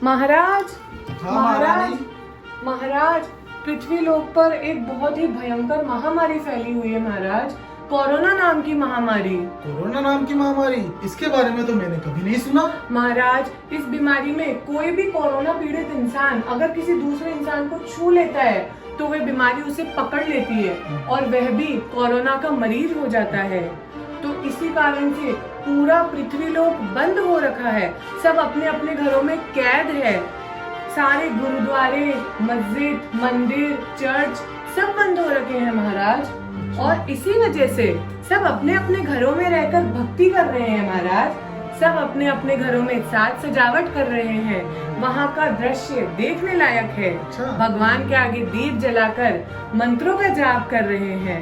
महाराज, हाँ, महाराज, महारानी। महाराज, पृथ्वी लोक पर एक बहुत ही भयंकर महामारी फैली हुई है महाराज। कोरोना नाम की महामारी। कोरोना नाम की महामारी, इसके बारे में तो मैंने कभी नहीं सुना। महाराज, इस बीमारी में कोई भी कोरोना पीड़ित इंसान अगर किसी दूसरे इंसान को छू लेता है तो वह बीमारी उसे पकड़ लेती है और वह भी कोरोना का मरीज हो जाता है। तो इसी कारण से पूरा पृथ्वी लोक बंद हो रखा है। सब अपने अपने घरों में कैद है। सारे गुरुद्वारे, मस्जिद, मंदिर, चर्च सब बंद हो रखे हैं महाराज। और इसी वजह से सब अपने अपने घरों में रहकर भक्ति कर रहे हैं महाराज। सब अपने अपने घरों में साज सजावट कर रहे हैं। वहाँ का दृश्य देखने लायक है। भगवान के आगे दीप जलाकर मंत्रों का जाप कर रहे हैं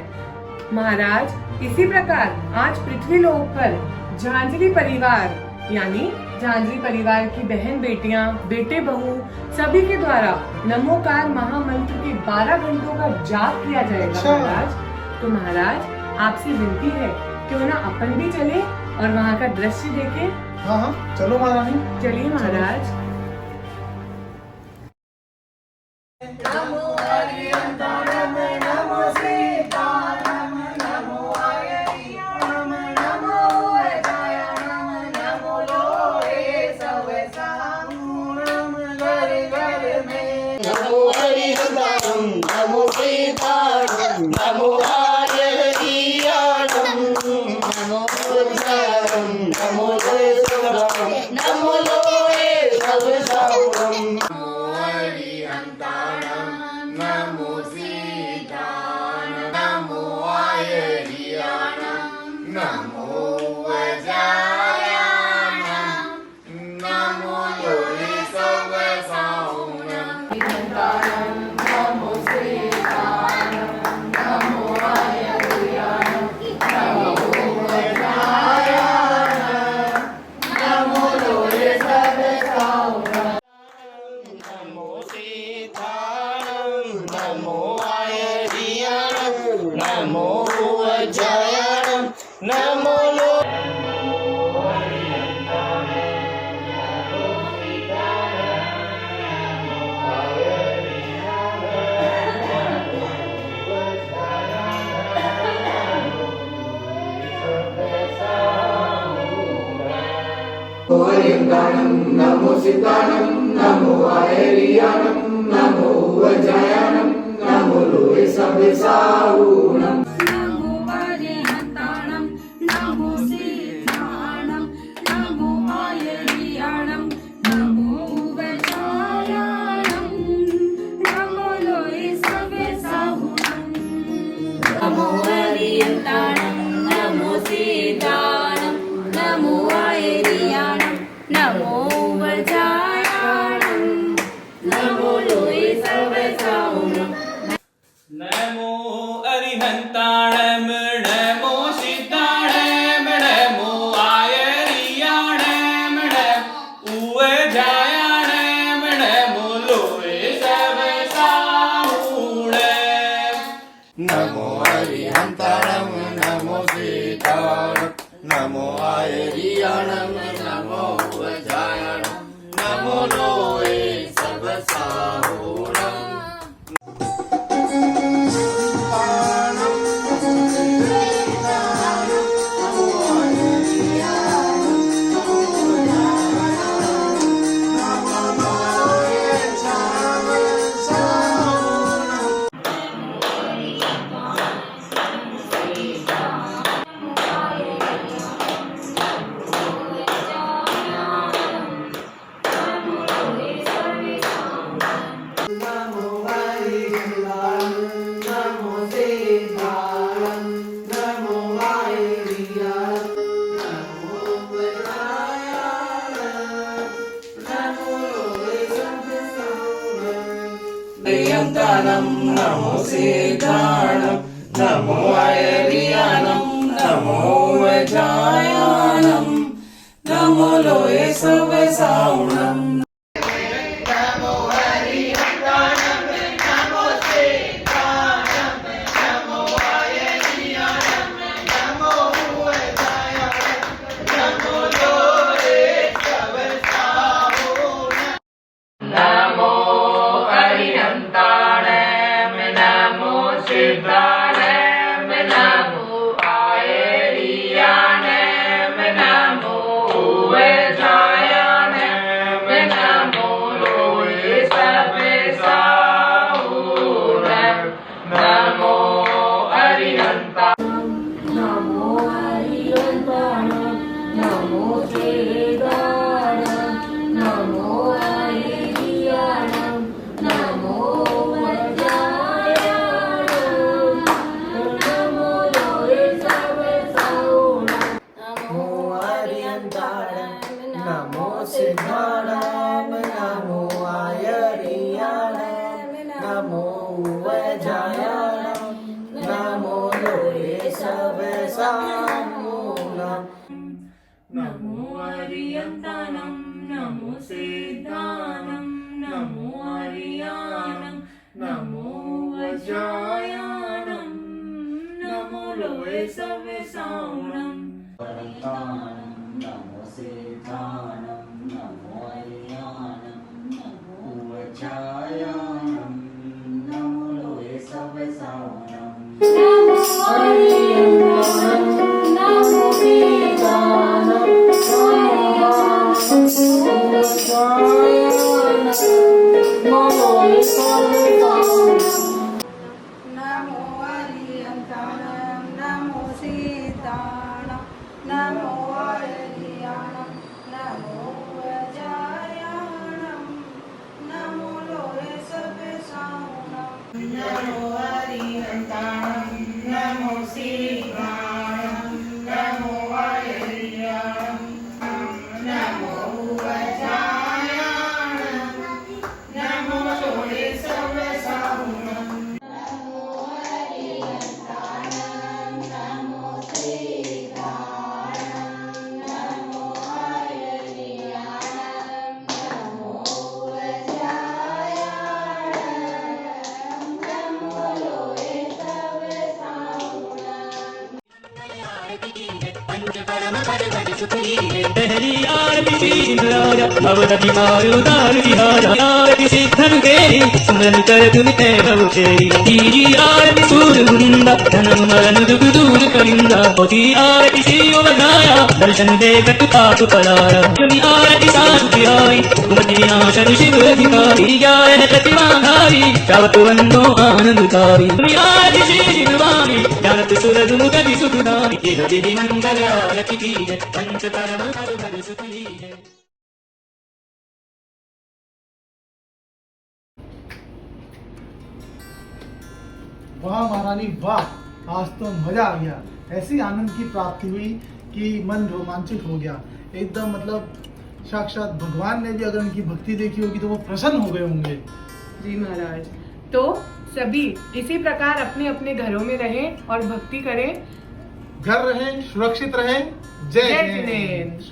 महाराज। इसी प्रकार आज पृथ्वी लोक पर झांझरी परिवार यानी झांझरी परिवार की बहन बेटियां, बेटे बहू सभी के द्वारा नमोकार महामंत्र के 12 घंटों का जाप किया जाएगा महाराज। तो महाराज आपसे विनती है क्यों ना अपन भी चले और वहाँ का दृश्य देखें। हाँ हाँ, चलो महारानी। चलिए महाराज। नमो सिद्धाणं नमो आयरियाणं नमो वज्रायणं नमो लोहे सवेसाऊणं नमो अरिहन्ताणं नमो सिद्धाणं नमो आयरियाणं नमो वज्रायणं नमो लोहे सवेसाऊणं नमो अरिहन्ताणं नमो सिद्धाणं नमो आयरियाणं नमो वज्रायणं नमो लोहे सवेसाऊणं नमो अरिहन्ताणं नमो सिद्धाणं नमो आयरियाणं नमो वज्रायणं नमो लोहे सवेसाऊणं नमो अरिहन्ताणं नमो सिद्धाणं नमो आयरियाणं नमो वज्रायणं नमो लोहे सवेसाऊणं अरिहन्ताणं नमो सिद्धाणं नमो आयरियाणं नमो वज्रायणं नमो लोहे सवेसाऊणं नमो अरिहन्ताणं नमो सिद्धाणं सिद्धाणं नमो आयर्याणं नमो उवजायाणं नमो लोये सवेसाहुणं नमो अरिहन्ता नमो हरिहन्ताणं नमो सेदाणं नमो हरियाणं नमो वज्रायाणं नमो लोये सवेसाहुणं नमो हरिहन्ताणं नमो सेदाणं नमो आयर्याणं नमो वज्रायाणं नमो लोये सवेसाहुणं नमो हरिहन्ताणं नमो सेदाणं नमो हरियाणं नमो वज्रायाणं नमो लोये सवेसाहुणं नमो सेदाणं नमो हरियाणं नमो वज्रायाणं नमो लोये सवेसाहुणं नमो हरिहन्ताणं नमो सेदाणं नमो लोये सवेसाहुणं नमो हरिहन्ताणं नमो सीताणं नमो हरियाणं नमो वज्रायाणं नमो लोये सवेसाहुणं नमो हरिहन्ताणं नमो सीताणं नमो हरियाणं नमो वज्रायाणं नमो लोये सवेसाहुणं पहली आरती राजा अवधि मारू दारू विहारा आरती सिद्धन केरी सुमरन कर तुम तैभव तेरी तीजी आरती सूर गुंदा धनम मरण दुख दूर करिंदा होती आरती शिव बधाया दर्शन दे गत पाप पलारा जमी आरती साधु बिहारी कुमति विनाशन शिव अधिकारी ज्ञान प्रतिमाधारी चावत वंदो आनंदकारी तुम आरती श्री शिववाणी जानत सुरद मुख सुखदानी ये हृदय मंगल आरती की जय पंचकर्म हर भर सुखी जय। वाह महारानी वाह, आज तो मजा आ गया। ऐसी आनंद की प्राप्ति हुई कि मन रोमांचित हो गया एकदम। मतलब साक्षात भगवान ने भी अगर उनकी भक्ति देखी होगी तो वो प्रसन्न हो गए होंगे। जी महाराज, तो सभी इसी प्रकार अपने अपने घरों में रहें और भक्ति करें। घर रहें, सुरक्षित रहें। जय जय जिनेंद्र। जिनेंद्र।